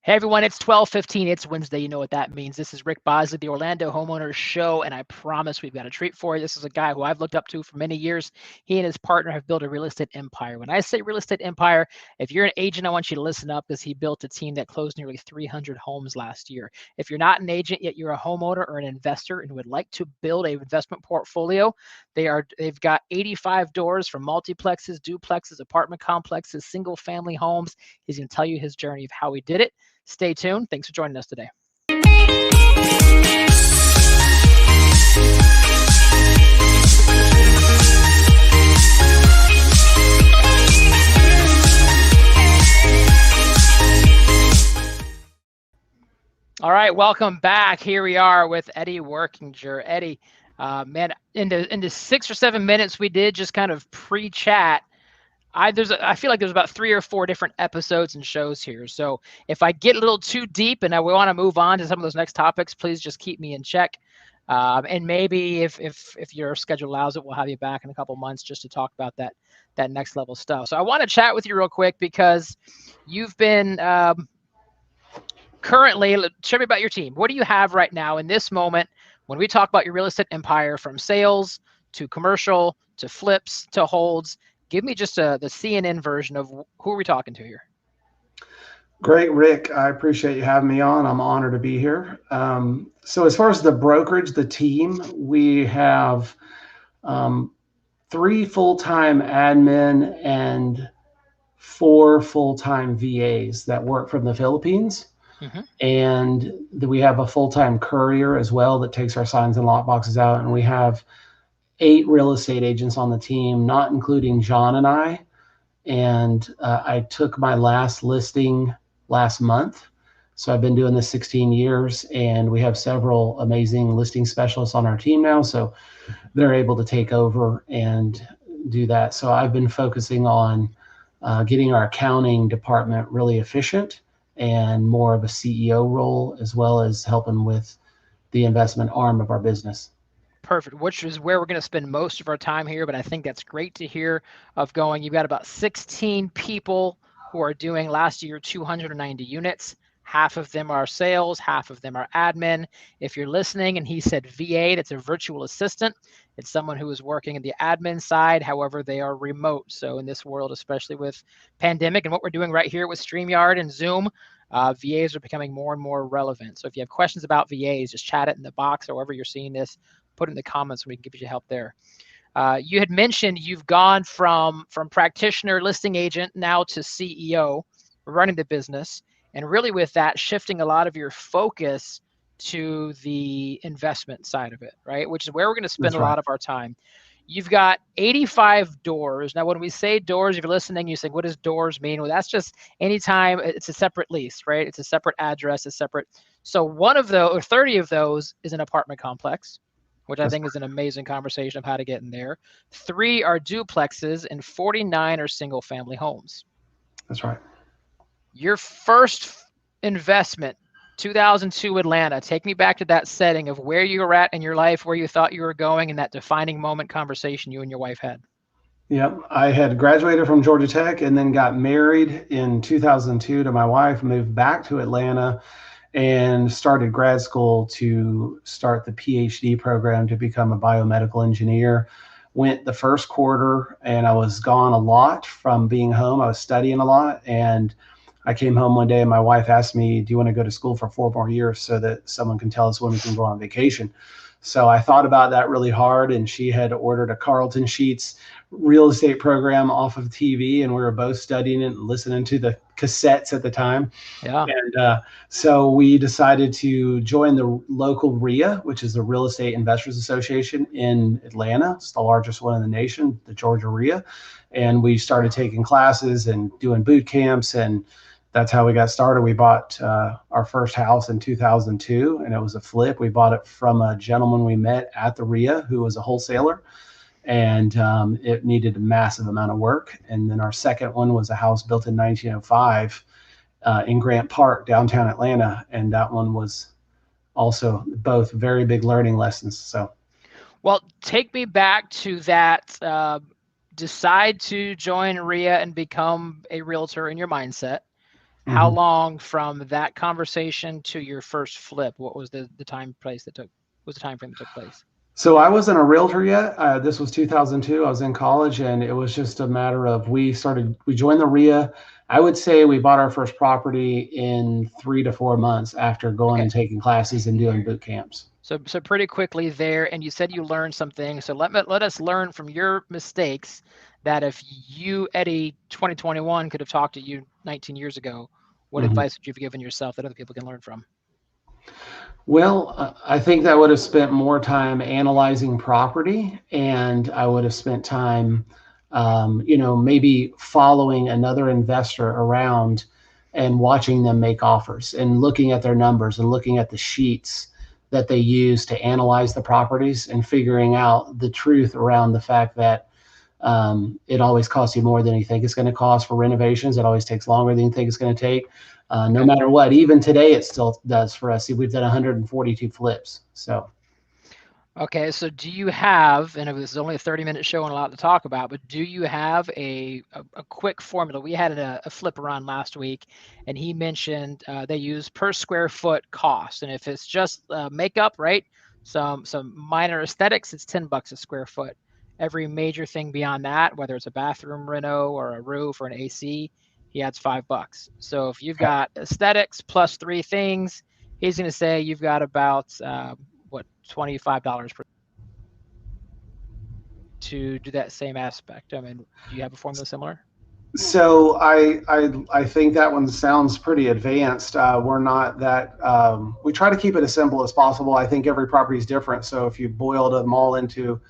Hey everyone, it's 12:15. It's Wednesday. You know what that means. This is Rick Bosley, the Orlando Homeowners Show, and I promise we've got a treat for you. This is a guy who I've looked up to for many years. He and his partner have built a real estate empire. When I say real estate empire, if you're an agent, I want you to listen up because he built a team that closed nearly 300 homes last year. If you're not an agent yet, you're a homeowner or an investor and would like to build an investment portfolio, they've got 85 doors from multiplexes, duplexes, apartment complexes, single family homes. He's going to tell you his journey of how he did it. Stay tuned. Thanks for joining us today. All right, welcome back. Here we are with Eddie Workinger. Eddie, man, into 6 or 7 minutes we did just kind of pre-chat. I feel like there's about 3 or 4 different episodes and shows here. So if I get a little too deep and we want to move on to some of those next topics, please just keep me in check. And maybe if your schedule allows it, we'll have you back in a couple months just to talk about that next level stuff. So I want to chat with you real quick because you've been currently, share me about your team. What do you have right now in this moment when we talk about your real estate empire, from sales to commercial to flips to holds? Give me just the CNN version of who are we talking to here? Great, Rick. I appreciate you having me on. I'm honored to be here. So as far as the brokerage, the team, we have 3 full-time admin and 4 full-time VAs that work from the Philippines. Mm-hmm. And we have a full-time courier as well that takes our signs and lock boxes out. And we have 8 real estate agents on the team, not including John and I. And I took my last listing last month. So I've been doing this 16 years, and we have several amazing listing specialists on our team now. So they're able to take over and do that. So I've been focusing on getting our accounting department really efficient and more of a CEO role, as well as helping with the investment arm of our business. Perfect, which is where we're going to spend most of our time here, but I think that's great to hear of going. You've got about 16 people who are doing last year 290 units. Half of them are sales, half of them are admin. If you're listening and he said VA, that's a virtual assistant. It's someone who is working in the admin side. However, they are remote. So in this world, especially with pandemic and what we're doing right here with StreamYard and Zoom, VAs are becoming more and more relevant. So if you have questions about VAs, just chat it in the box or wherever you're seeing this. Put in the comments so we can give you help there. You had mentioned you've gone from practitioner, listing agent, now to CEO, running the business, and really with that shifting a lot of your focus to the investment side of it, right? Which is where we're going to spend a lot of our time. You've got 85 doors. Now, when we say doors, if you're listening, you say, what does doors mean? Well, that's just anytime it's a separate lease, right? It's a separate address, a separate. So one of those, or 30 of those, is an apartment complex, which I think is an amazing conversation of how to get in there. 3 are duplexes and 49 are single family homes. That's right. Your first investment, 2002 Atlanta. Take me back to that setting of where you were at in your life, where you thought you were going, and that defining moment conversation you and your wife had. Yep. I had graduated from Georgia Tech and then got married in 2002 to my wife, moved back to Atlanta, and started grad school to start the PhD program to become a biomedical engineer. Went the first quarter and I was gone a lot from being home. I was studying a lot, and I came home one day and my wife asked me, do you want to go to school for 4 more years so that someone can tell us when we can go on vacation? So I thought about that really hard, and she had ordered a Carleton Sheets real estate program off of TV, and we were both studying it and listening to the cassettes at the time. Yeah. And so we decided to join the local RIA, which is the Real Estate Investors Association in Atlanta. It's the largest one in the nation, the Georgia RIA. And we started taking classes and doing boot camps, and that's how we got started. We bought our first house in 2002, and it was a flip. We bought it from a gentleman we met at the RIA who was a wholesaler, and it needed a massive amount of work. And then our second one was a house built in 1905 in Grant Park, downtown Atlanta, and that one was also both very big learning lessons. So, well, take me back to that. Decide to join RIA and become a realtor in your mindset. How long from that conversation to your first flip? What was the time frame that took place? So I wasn't a realtor yet. This was 2002. I was in college, and it was just a matter of we joined the RIA. I would say we bought our first property in 3 to 4 months after going and taking classes and doing boot camps. So pretty quickly there, and you said you learned some things. So let us learn from your mistakes. That if you, Eddie, 2021, could have talked to you 19 years ago, what advice would you have given yourself that other people can learn from? Well, I think that would have spent more time analyzing property, and I would have spent time, maybe following another investor around and watching them make offers and looking at their numbers and looking at the sheets that they use to analyze the properties and figuring out the truth around the fact that it always costs you more than you think it's going to cost for renovations. It always takes longer than you think it's going to take. No matter what, even today, it still does for us. See, we've done 142 flips. So. Okay, so do you have, and this is only a 30-minute show and a lot to talk about, but do you have a quick formula? We had a flipper on last week, and he mentioned they use per square foot cost. And if it's just makeup, right, some minor aesthetics, it's $10 a square foot. Every major thing beyond that, whether it's a bathroom reno or a roof or an AC, he adds $5. So if you've got aesthetics plus 3 things, he's going to say you've got about $25 per to do that same aspect. I mean, do you have a formula similar? So I think that one sounds pretty advanced. We're not that. We try to keep it as simple as possible. I think every property is different. So if you boiled them all into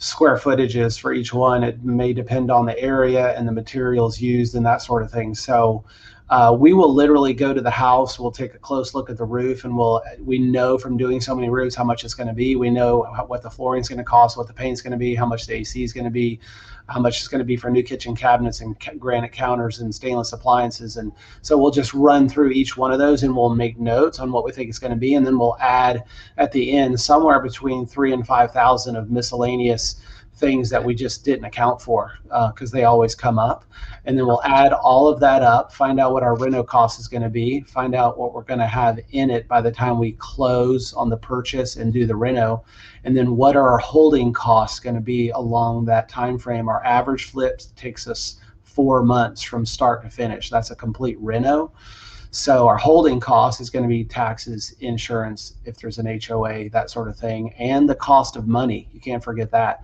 square footages for each one, it may depend on the area and the materials used and that sort of thing. So we will literally go to the house, we'll take a close look at the roof, and we know from doing so many roofs how much it's going to be. We know what the flooring is going to cost, what the paint's going to be, how much the AC is going to be, how much it's going to be for new kitchen cabinets and granite counters and stainless appliances. And so we'll just run through each one of those and we'll make notes on what we think it's going to be. And then we'll add at the end somewhere between 3,000 and 5,000 of miscellaneous things that we just didn't account for because they always come up. And then we'll add all of that up, find out what our reno cost is going to be, find out what we're going to have in it by the time we close on the purchase and do the reno, and then what are our holding costs going to be along that time frame. Our average flip takes us 4 months from start to finish. That's a complete reno. So our holding cost is going to be taxes, insurance, if there's an HOA, that sort of thing, and the cost of money. You can't forget that.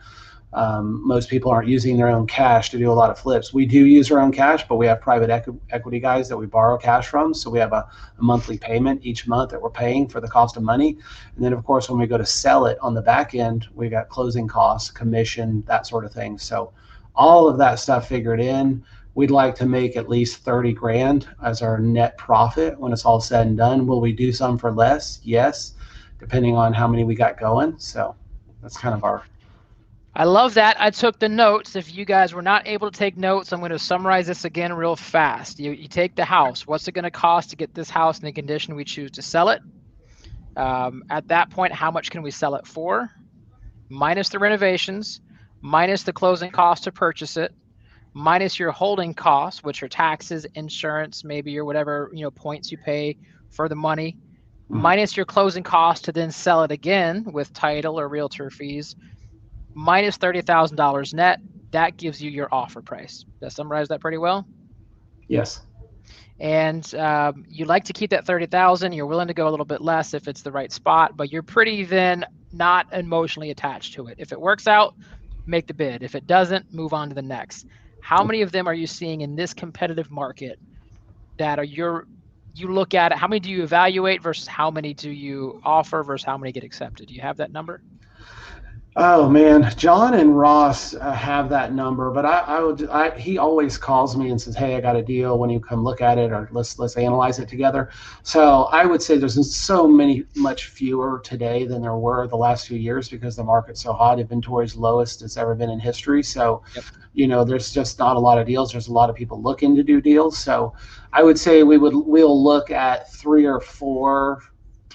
Most people aren't using their own cash to do a lot of flips. We do use our own cash, but we have private equity guys that we borrow cash from. So we have a monthly payment each month that we're paying for the cost of money. And then, of course, when we go to sell it on the back end, we got closing costs, commission, that sort of thing. So all of that stuff figured in. We'd like to make at least 30 grand as our net profit when it's all said and done. Will we do some for less? Yes, depending on how many we got going. So that's kind of our... I love that. I took the notes. If you guys were not able to take notes, I'm going to summarize this again real fast. You take the house. What's it going to cost to get this house in the condition we choose to sell it? At that point, how much can we sell it for? Minus the renovations, minus the closing cost to purchase it, minus your holding costs, which are taxes, insurance, maybe your whatever points you pay for the money, minus your closing cost to then sell it again with title or realtor fees, minus $30,000 net. That gives you your offer price. Did I summarize that pretty well? Yes. And you like to keep that 30,000. You're willing to go a little bit less if it's the right spot, but you're pretty then not emotionally attached to it. If it works out, make the bid. If it doesn't, move on to the next. How many of them are you seeing in this competitive market that are you look at it? How many do you evaluate versus how many do you offer versus how many get accepted? Do you have that number? Oh man, John and Ross have that number, but he always calls me and says, "Hey, I got a deal. When you come look at it, or let's analyze it together." So I would say there's so much fewer today than there were the last few years because the market's so hot. Inventory's lowest it's ever been in history. So, there's just not a lot of deals. There's a lot of people looking to do deals. So I would say we'll look at three or four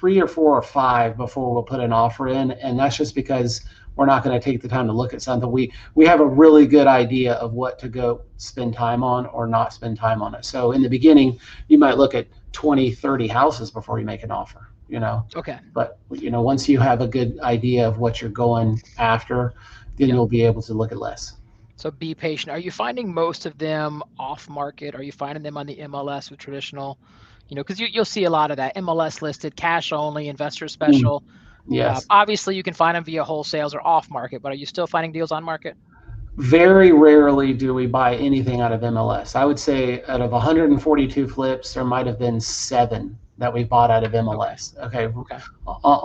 or five before we'll put an offer in, and that's just because we're not going to take the time to look at something. We have a really good idea of what to go spend time on or not spend time on it. So in the beginning, you might look at 20, 30 houses before you make an offer, Okay. But, once you have a good idea of what you're going after, then you'll be able to look at less. So be patient. Are you finding most of them off market? Are you finding them on the MLS with traditional? Because you'll see a lot of that MLS listed, cash only, investor special. Yes. Obviously, you can find them via wholesales or off market, but are you still finding deals on market? Very rarely do we buy anything out of MLS. I would say out of 142 flips, there might have been 7 that we bought out of MLS. Okay.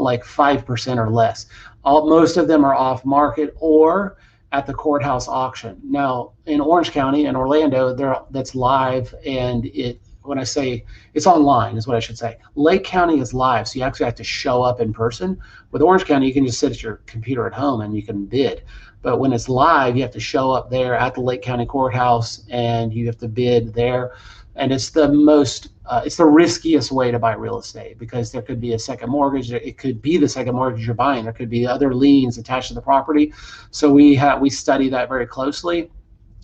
Like 5% or less. Most of them are off market or at the courthouse auction. Now in Orange County and Orlando, that's live, and when I say it's online is what I should say. Lake County is live, so you actually have to show up in person. With Orange County, you can just sit at your computer at home and you can bid. But when it's live, you have to show up there at the Lake County Courthouse and you have to bid there. And it's it's the riskiest way to buy real estate because there could be a second mortgage. It could be the second mortgage you're buying. There could be other liens attached to the property. So we study that very closely.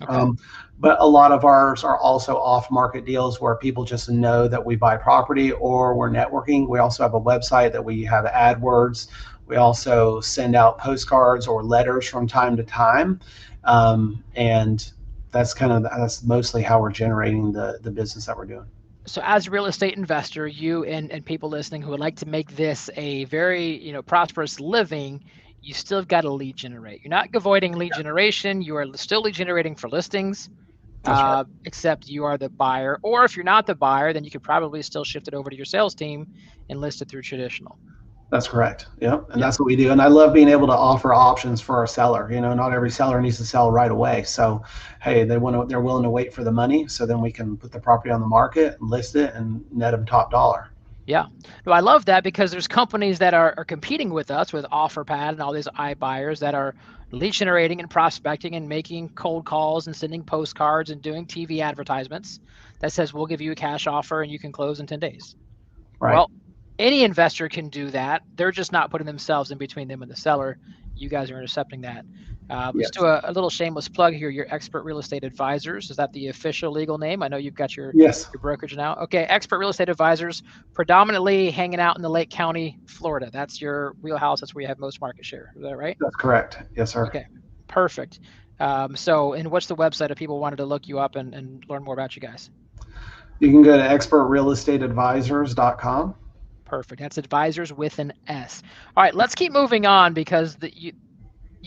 Okay. But a lot of ours are also off-market deals where people just know that we buy property or we're networking. We also have a website that we have AdWords. We also send out postcards or letters from time to time. And that's mostly how we're generating the business that we're doing. So as a real estate investor, you and people listening who would like to make this a very, prosperous living, you still have got to lead generate. You're not avoiding lead generation. You are still lead generating for listings, Right. Except you are the buyer. Or if you're not the buyer, then you could probably still shift it over to your sales team and list it through traditional. That's correct. Yep. And that's what we do. And I love being able to offer options for our seller. Not every seller needs to sell right away. So, hey, they're willing to wait for the money. So then we can put the property on the market and list it and net them top dollar. Yeah. No, I love that because there's companies that are competing with us with OfferPad and all these iBuyers that are lead generating and prospecting and making cold calls and sending postcards and doing TV advertisements that says, we'll give you a cash offer and you can close in 10 days. Right. Well, any investor can do that. They're just not putting themselves in between them and the seller. You guys are intercepting that. Let's do a little shameless plug here. Your Expert Real Estate Advisors. Is that the official legal name? I know you've got your brokerage now. Okay, Expert Real Estate Advisors, predominantly hanging out in the Lake County, Florida. That's your wheelhouse. That's where you have most market share. Is that right? That's correct. Yes, sir. Okay, perfect. And what's the website if people wanted to look you up and learn more about you guys? You can go to expertrealestateadvisors.com. Perfect. That's advisors with an S. All right, let's keep moving on because you've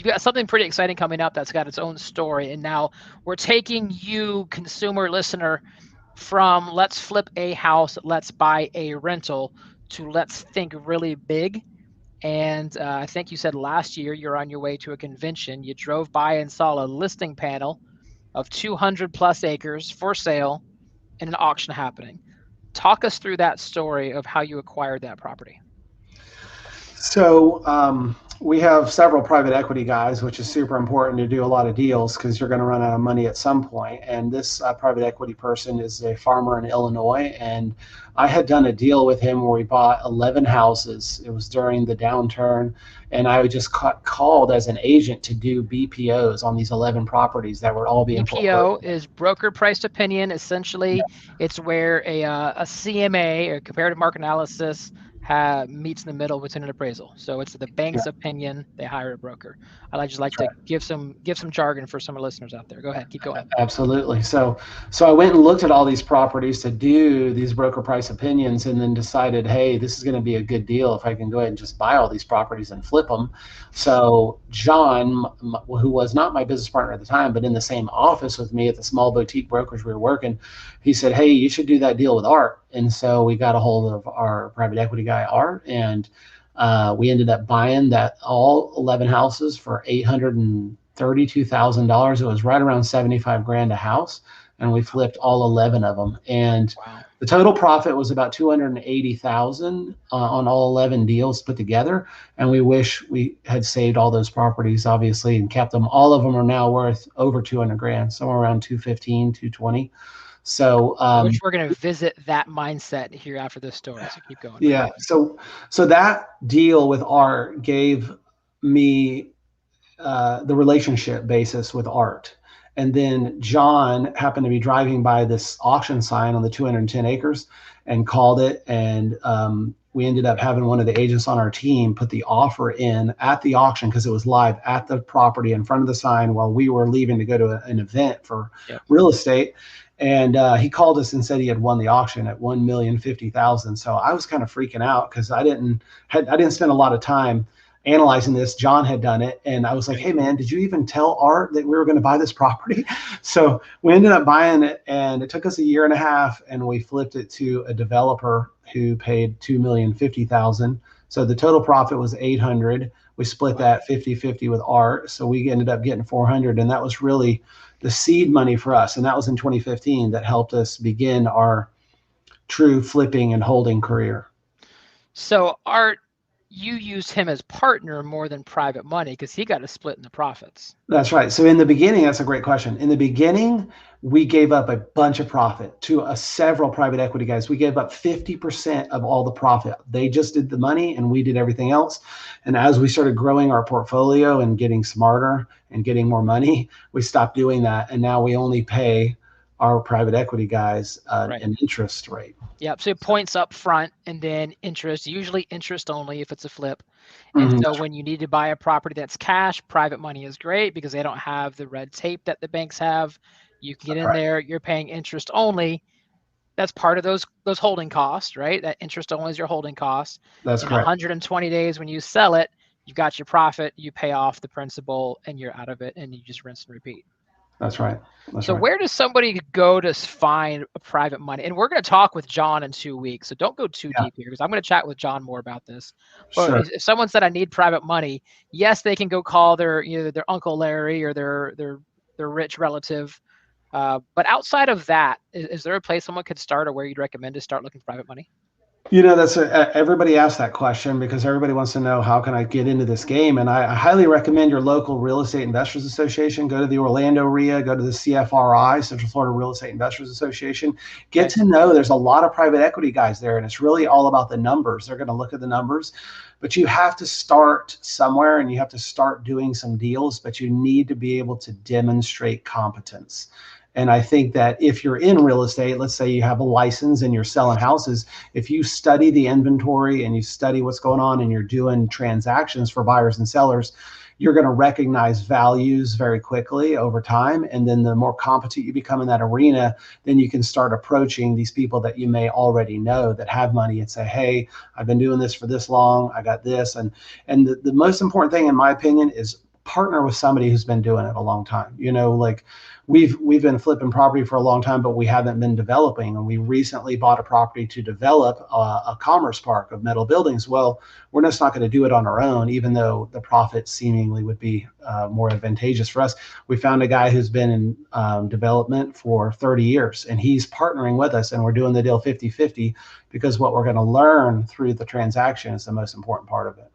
got something pretty exciting coming up that's got its own story. And now we're taking you, consumer listener, from let's flip a house, let's buy a rental, to let's think really big. And I think you said last year you're on your way to a convention. You drove by and saw a listing panel of 200 plus acres for sale and an auction happening. Talk us through that story of how you acquired that property. So we have several private equity guys, which is super important to do a lot of deals because you're going to run out of money at some point. And this private equity person is a farmer in Illinois. And I had done a deal with him where we bought 11 houses. It was during the downturn. And I just called as an agent to do BPOs on these 11 properties that were all being BPO is broker priced opinion. Essentially, it's where a CMA, a comparative market analysis, meets in the middle between an appraisal. So it's the bank's opinion. They hire a broker. I just like to give some jargon for some of the listeners out there. Go ahead, keep going. Absolutely. So I went and looked at all these properties to do these broker price opinions, and then decided, hey, this is going to be a good deal if I can go ahead and just buy all these properties and flip them. So John, who was not my business partner at the time, but in the same office with me at the small boutique brokerage we were working, he said, hey, you should do that deal with Art. And so we got a hold of our private equity guy, Art, and we ended up buying all 11 houses for $832,000. It was right around 75 grand a house, and we flipped all 11 of them. And the total profit was about 280,000 on all 11 deals put together. And we wish we had saved all those properties, obviously, and kept them. All of them are now worth over 200 grand, somewhere around 215, 220. So which we're going to visit that mindset here after this story. So keep going. Yeah. So that deal with Art gave me the relationship basis with Art. And then John happened to be driving by this auction sign on the 210 acres and called it. And we ended up having one of the agents on our team put the offer in at the auction because it was live at the property in front of the sign while we were leaving to go to an event for real estate. And he called us and said he had won the auction at $1,050,000. So I was kind of freaking out because I didn't spend a lot of time analyzing this. John had done it, and I was like, "Hey, man, did you even tell Art that we were going to buy this property?" So we ended up buying it, and it took us a year and a half, and we flipped it to a developer who paid $2,050,000. So the total profit was 800. We split that 50-50 with Art, so we ended up getting 400, and that was really the seed money for us. And that was in 2015 that helped us begin our true flipping and holding career. So Art, you used him as partner more than private money because he got a split in the profits. That's right. So in the beginning, that's a great question. In the beginning, we gave up a bunch of profit to several private equity guys. We gave up 50% of all the profit. They just did the money and we did everything else. And as we started growing our portfolio and getting smarter and getting more money, we stopped doing that. And now we only pay our private equity guys an interest rate. Yep. So points up front and then interest, usually interest only if it's a flip. And so when you need to buy a property that's cash, private money is great because they don't have the red tape that the banks have. You can get in there, you're paying interest only. That's part of those holding costs, right? That interest only is your holding costs. That's in correct. 120 days when you sell it, you've got your profit, you pay off the principal and you're out of it and you just rinse and repeat. That's right. So where does somebody go to find a private money? And we're going to talk with John in 2 weeks. So don't go too deep here because I'm going to chat with John more about this. But if someone said I need private money, yes, they can go call their Uncle Larry or their rich relative. But outside of that, is there a place someone could start or where you'd recommend to start looking for private money? That's everybody asks that question because everybody wants to know how can I get into this game. And I highly recommend your local Real Estate Investors Association. Go to the Orlando RIA, go to the CFRI, Central Florida Real Estate Investors Association. Get to know there's a lot of private equity guys there, and it's really all about the numbers. They're going to look at the numbers, but you have to start somewhere and you have to start doing some deals, but you need to be able to demonstrate competence. And I think that if you're in real estate, let's say you have a license and you're selling houses, if you study the inventory and you study what's going on and you're doing transactions for buyers and sellers, you're going to recognize values very quickly over time. And then the more competent you become in that arena, then you can start approaching these people that you may already know that have money and say, hey, I've been doing this for this long. I got this. And the most important thing, in my opinion, is partner with somebody who's been doing it a long time. Like we've been flipping property for a long time, but we haven't been developing. And we recently bought a property to develop a commerce park of metal buildings. Well, we're just not going to do it on our own, even though the profit seemingly would be more advantageous for us. We found a guy who's been in development for 30 years, and he's partnering with us, and we're doing the deal 50-50 because what we're going to learn through the transaction is the most important part of it.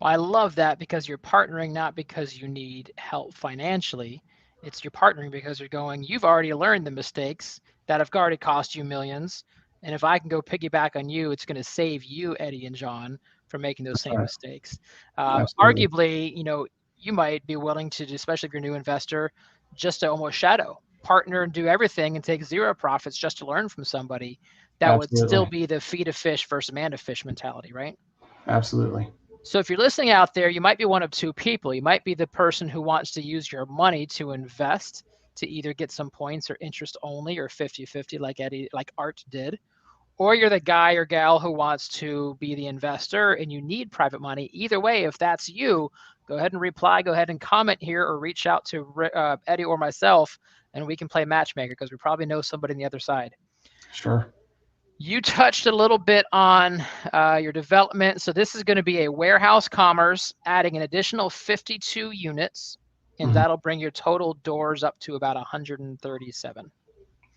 Well, I love that because you're partnering not because you need help financially. It's you're partnering because you've already learned the mistakes that have already cost you millions. And if I can go piggyback on you, it's going to save you, Eddie and John, from making those same mistakes. Arguably, you might be willing to, especially if you're a new investor, just to almost shadow, partner and do everything and take zero profits just to learn from somebody. That would still be the feed a fish versus man a fish mentality, right? Absolutely. So if you're listening out there, you might be one of two people. You might be the person who wants to use your money to invest, to either get some points or interest only or 50-50 like Art did. Or you're the guy or gal who wants to be the investor and you need private money. Either way, if that's you, go ahead and reply, go ahead and comment here or reach out to Eddie or myself and we can play matchmaker because we probably know somebody on the other side. Sure. You touched a little bit on your development. So this is going to be a warehouse commerce, adding an additional 52 units, and that'll bring your total doors up to about 137.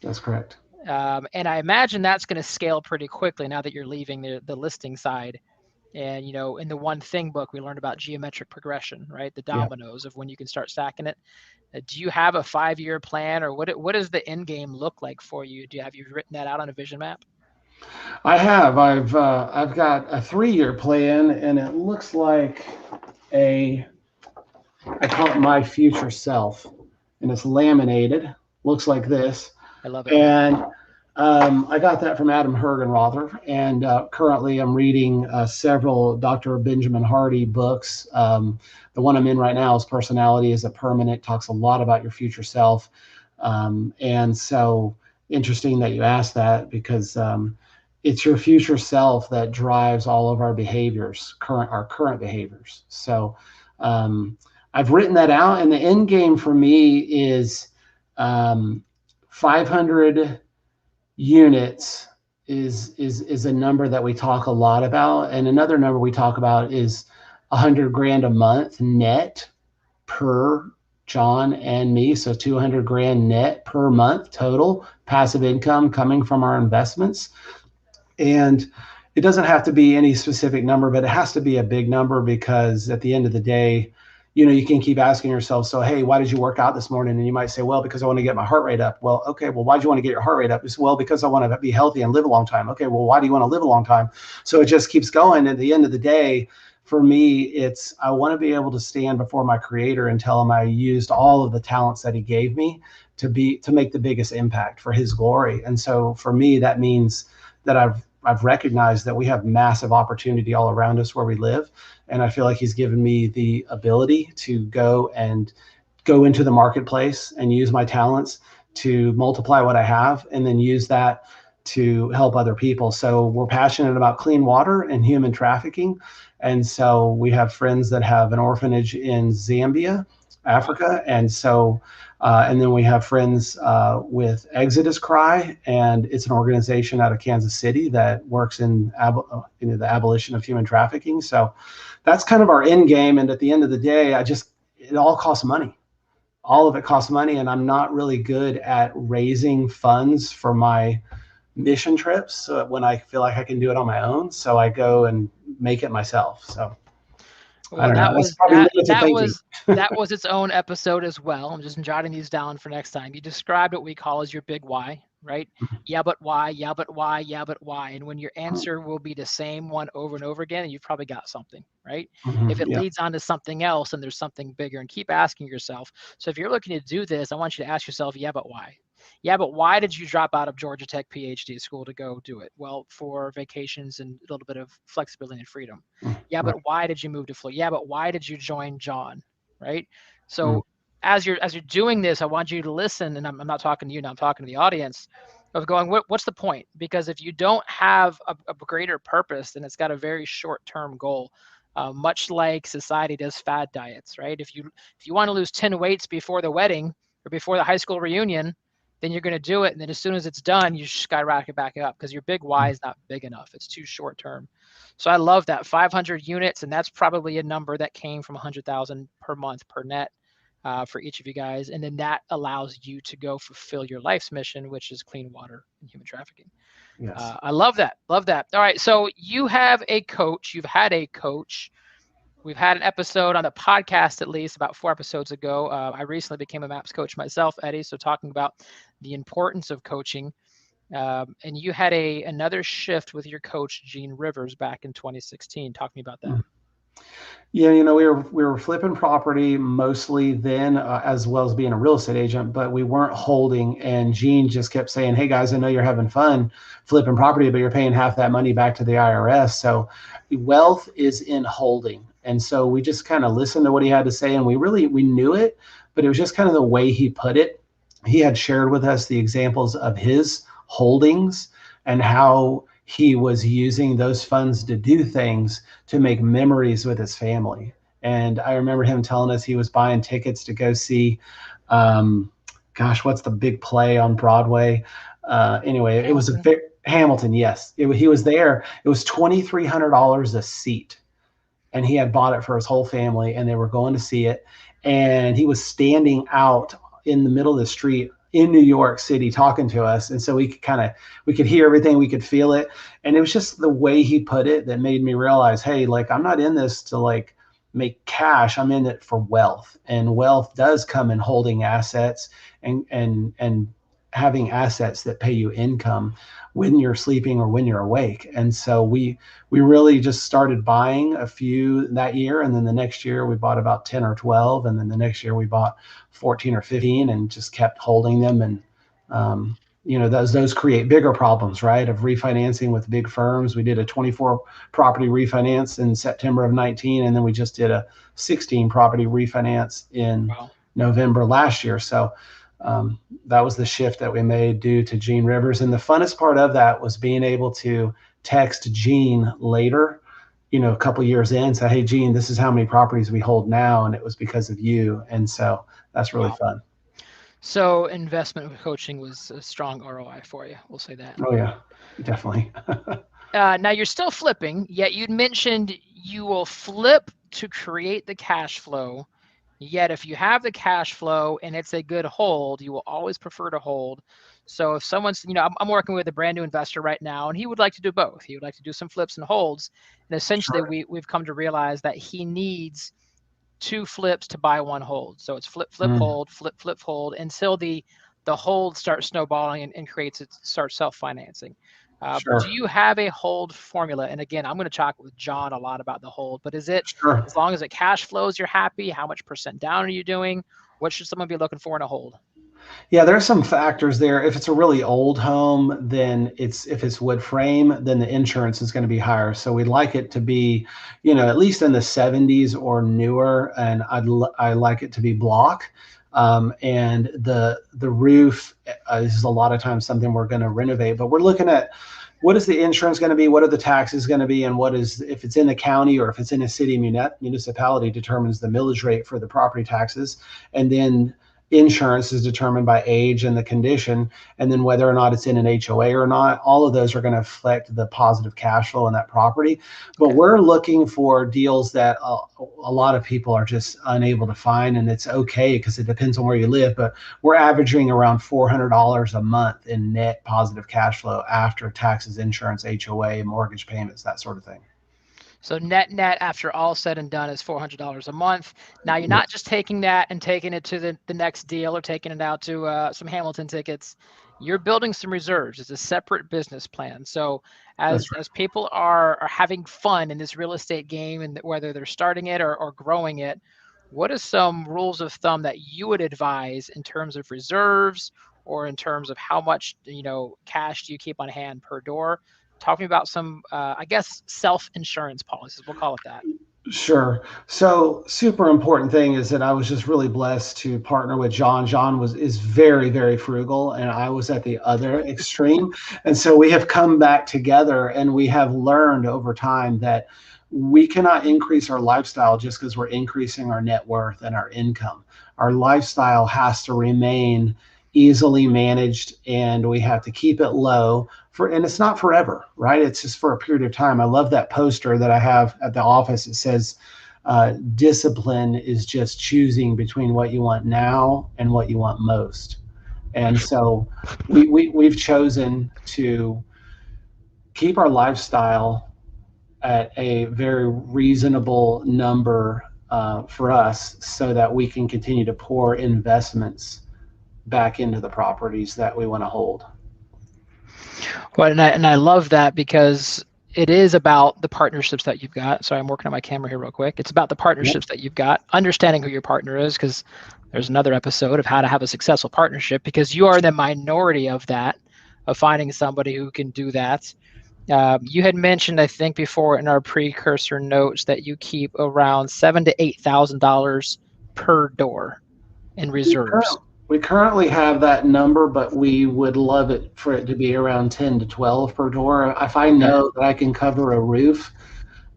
That's correct. And I imagine that's going to scale pretty quickly now that you're leaving the listing side. And, in the One Thing book, we learned about geometric progression, right? The dominoes of when you can start stacking it. Do you have a 5-year plan, or what does the end game look like for you? Have you written that out on a vision map? I have. I've got a 3-year plan, and it looks like a I call it My Future Self, and it's laminated. Looks like this. I love it. And I got that from Adam Hergenrother, and currently I'm reading several Dr. Benjamin Hardy books. The one I'm in right now is Personality is a Permanent, talks a lot about your future self. And so interesting that you asked that, because it's your future self that drives all of our behaviors, our current behaviors. So I've written that out, and the end game for me is 500 units is a number that we talk a lot about, and another number we talk about is 100 grand a month net per John and me. So 200 grand net per month total passive income coming from our investments. And it doesn't have to be any specific number, but it has to be a big number, because at the end of the day, you can keep asking yourself, so, hey, why did you work out this morning? And you might say, well, because I want to get my heart rate up. Well, okay, well, why do you want to get your heart rate up? It's, well, because I want to be healthy and live a long time. Okay, well, why do you want to live a long time? So it just keeps going. At the end of the day, for me, it's, I want to be able to stand before my creator and tell him I used all of the talents that he gave me to make the biggest impact for his glory. And so for me, that means that I've recognized that we have massive opportunity all around us where we live. And I feel like he's given me the ability to go into the marketplace and use my talents to multiply what I have, and then use that to help other people. So we're passionate about clean water and human trafficking. And so we have friends that have an orphanage in Zambia, Africa. And so and then we have friends with Exodus Cry, and it's an organization out of Kansas City that works in the abolition of human trafficking. So that's kind of our end game. And at the end of the day, it all costs money. All of it costs money, and I'm not really good at raising funds for my mission trips when I feel like I can do it on my own. So I go and make it myself. So. Well, that was its own episode as well. I'm just jotting these down for next time. You described what we call as your big why, right? Yeah, but why? Yeah, but why? Yeah, but why? And when your answer will be the same one over and over again, you've probably got something, right? If it leads on to something else, and there's something bigger, and keep asking yourself. So if you're looking to do this, I want you to ask yourself, yeah, but why? Yeah, but why did you drop out of Georgia Tech PhD school to go do it? Well, for vacations and a little bit of flexibility and freedom. Yeah, but why did you move to Florida? Yeah, but why did you join John? Right? So as you're doing this, I want you to listen, and I'm not talking to you now, I'm talking to the audience, of going, what's the point? Because if you don't have a greater purpose, then it's got a very short-term goal. Much like society does fad diets, right? If you want to lose 10 weights before the wedding or before the high school reunion, then you're going to do it. And then as soon as it's done, you skyrocket back up, because your big why is not big enough. It's too short term. So I love that 500 units. And that's probably a number that came from 100,000 per month per net for each of you guys. And then that allows you to go fulfill your life's mission, which is clean water and human trafficking. Yes. I love that. Love that. All right. So you have a coach. You've had a coach. We've had an episode on the podcast, at least about 4 episodes ago. I recently became a MAPS coach myself, Eddie. So talking about the importance of coaching. And you had another shift with your coach, Gene Rivers, back in 2016. Talk to me about that. Yeah, we were flipping property mostly then, as well as being a real estate agent, but we weren't holding. And Gene just kept saying, hey guys, I know you're having fun flipping property, but you're paying half that money back to the IRS. So wealth is in holding. And so we just kind of listened to what he had to say, and we knew it, but it was just kind of the way he put it. He had shared with us the examples of his holdings and how he was using those funds to do things to make memories with his family. And I remember him telling us he was buying tickets to go see, what's the big play on Broadway? Anyway, Hamilton. It was Hamilton. Yes, he was there. It was $2,300 a seat. And he had bought it for his whole family, and they were going to see it. And he was standing out in the middle of the street in New York City talking to us. And so we could hear everything, we could feel it. And it was just the way he put it that made me realize, hey, like, I'm not in this to make cash. I'm in it for wealth. And wealth does come in holding assets and having assets that pay you income when you're sleeping or when you're awake. And so we really just started buying a few that year, and then the next year we bought about 10 or 12, and then the next year we bought 14 or 15, and just kept holding them. And those create bigger problems, right, of refinancing with big firms. We did a 24 property refinance in September of 19, and then we just did a 16 property refinance in November last year. So that was the shift that we made due to Gene Rivers. And the funnest part of that was being able to text Gene later, a couple years in, say, hey, Gene, this is how many properties we hold now, and it was because of you. And so that's really fun. So investment coaching was a strong ROI for you. We'll say that. Oh, yeah, definitely. Now you're still flipping, yet you'd mentioned you will flip to create the cash flow. Yet if you have the cash flow and it's a good hold, you will always prefer to hold. So if someone's, I'm working with a brand new investor right now, and he would like to do both. He would like to do some flips and holds. And essentially we've come to realize that he needs 2 flips to buy 1 hold. So it's flip, hold, flip, hold, until the hold starts snowballing and starts self-financing. Do you have a hold formula? And again, I'm going to talk with John a lot about the hold, but is it, as long as it cash flows, you're happy? How much % down are you doing? What should someone be looking for in a hold? Yeah, there's some factors there. If it's a really old home, then if it's wood frame, then the insurance is going to be higher. So we'd like it to be, at least in the 70s or newer, and I like it to be block. And the roof is a lot of times something we're going to renovate, but we're looking at what is the insurance going to be, what are the taxes going to be, and if it's in the county or if it's in a city municipality determines the millage rate for the property taxes. And then insurance is determined by age and the condition, and then whether or not it's in an HOA or not. All of those are going to affect the positive cash flow in that property. But we're looking for deals that a lot of people are just unable to find, and it's okay because it depends on where you live. But we're averaging around $400 a month in net positive cash flow after taxes, insurance, HOA, mortgage payments, that sort of thing. So net after all said and done is $400 a month. Now you're not just taking that and taking it to the next deal or taking it out to some Hamilton tickets. You're building some reserves. It's a separate business plan. So as people are having fun in this real estate game, and whether they're starting it or growing it, what are some rules of thumb that you would advise in terms of reserves, or in terms of how much cash do you keep on hand per door? Talking about some, self-insurance policies. We'll call it that. Sure. So super important thing is that I was just really blessed to partner with John. John is very, very frugal, and I was at the other extreme. And so we have come back together, and we have learned over time that we cannot increase our lifestyle just because we're increasing our net worth and our income. Our lifestyle has to remain easily managed, and we have to keep it low and it's not forever, right? It's just for a period of time. I love that poster that I have at the office. It says, discipline is just choosing between what you want now and what you want most. And so we've chosen to keep our lifestyle at a very reasonable number for us, so that we can continue to pour investments back into the properties that we want to hold. Well, and I love that, because it is about the partnerships that you've got. So I'm working on my camera here real quick. It's about the partnerships that you've got, understanding who your partner is, because there's another episode of how to have a successful partnership, because you are the minority of that, of finding somebody who can do that. You had mentioned, I think before in our precursor notes, that you keep around $7,000 to $8,000 per door in reserves. We currently have that number, but we would love it for it to be around 10 to 12 per door. If I know that I can cover a roof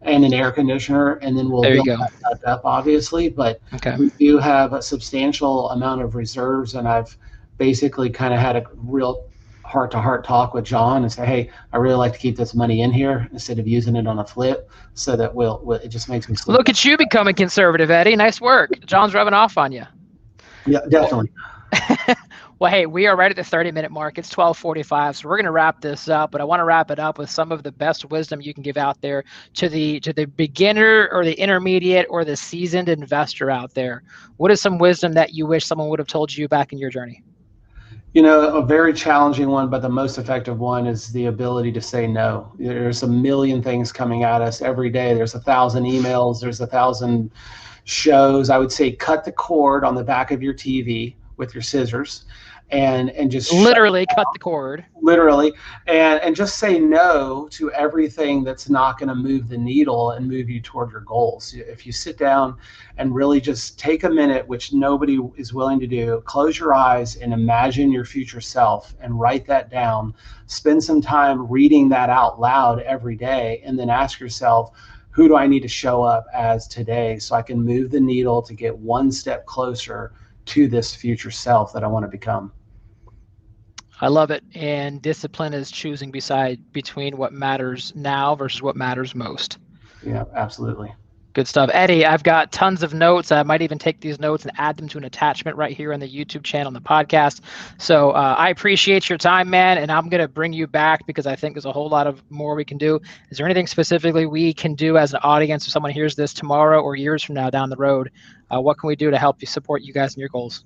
and an air conditioner, and then we'll build that up, obviously. But we do have a substantial amount of reserves, and I've basically kind of had a real heart-to-heart talk with John and say, hey, I really like to keep this money in here instead of using it on a flip, so that it just makes me sleep. Look at you becoming conservative, Eddie. Nice work. John's rubbing off on you. Yeah, definitely. Well, hey, we are right at the 30-minute mark. It's 12:45, so we're going to wrap this up. But I want to wrap it up with some of the best wisdom you can give out there to the beginner or the intermediate or the seasoned investor out there. What is some wisdom that you wish someone would have told you back in your journey? A very challenging one, but the most effective one is the ability to say no. There's a million things coming at us every day. There's 1,000 emails, there's 1,000 shows. I would say cut the cord on the back of your TV with your scissors and just literally cut the cord. Literally, and just say no to everything that's not going to move the needle and move you toward your goals. If you sit down and really just take a minute, which nobody is willing to do, close your eyes and imagine your future self and write that down. Spend some time reading that out loud every day, and then ask yourself, who do I need to show up as today so I can move the needle to get one step closer to this future self that I want to become? I love it. And discipline is choosing between what matters now versus what matters most. Yeah, absolutely. Good stuff. Eddie, I've got tons of notes. I might even take these notes and add them to an attachment right here on the YouTube channel and the podcast. So I appreciate your time, man. And I'm going to bring you back because I think there's a whole lot of more we can do. Is there anything specifically we can do as an audience if someone hears this tomorrow or years from now down the road? What can we do to help you support you guys in your goals?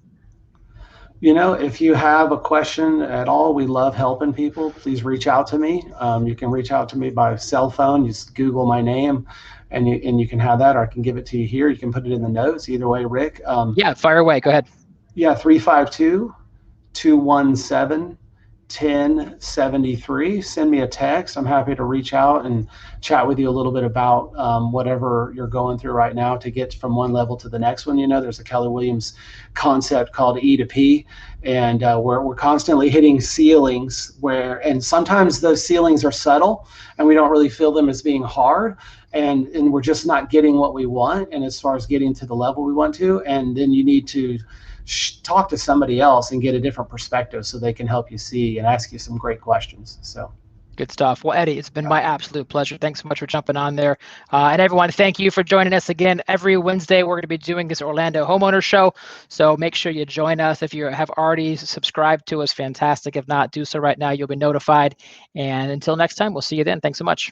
If you have a question at all, we love helping people. Please reach out to me. You can reach out to me by cell phone. Just Google my name, and you can have that, or I can give it to you here. You can put it in the notes. Either way, Rick. Yeah, fire away. Go ahead. Yeah, 352-217-1073. Send me a text. I'm happy to reach out and chat with you a little bit about whatever you're going through right now to get from one level to the next one. There's a Keller Williams concept called E to P, and we're constantly hitting ceilings and sometimes those ceilings are subtle and we don't really feel them as being hard, and we're just not getting what we want, and as far as getting to the level we want to, and then you need to talk to somebody else and get a different perspective so they can help you see and ask you some great questions. So good stuff. Well, Eddie, it's been my absolute pleasure. Thanks so much for jumping on there. And everyone, thank you for joining us again. Every Wednesday, we're going to be doing this Orlando Homeowner Show. So make sure you join us. If you have already subscribed to us, fantastic. If not, do so right now. You'll be notified. And until next time, we'll see you then. Thanks so much.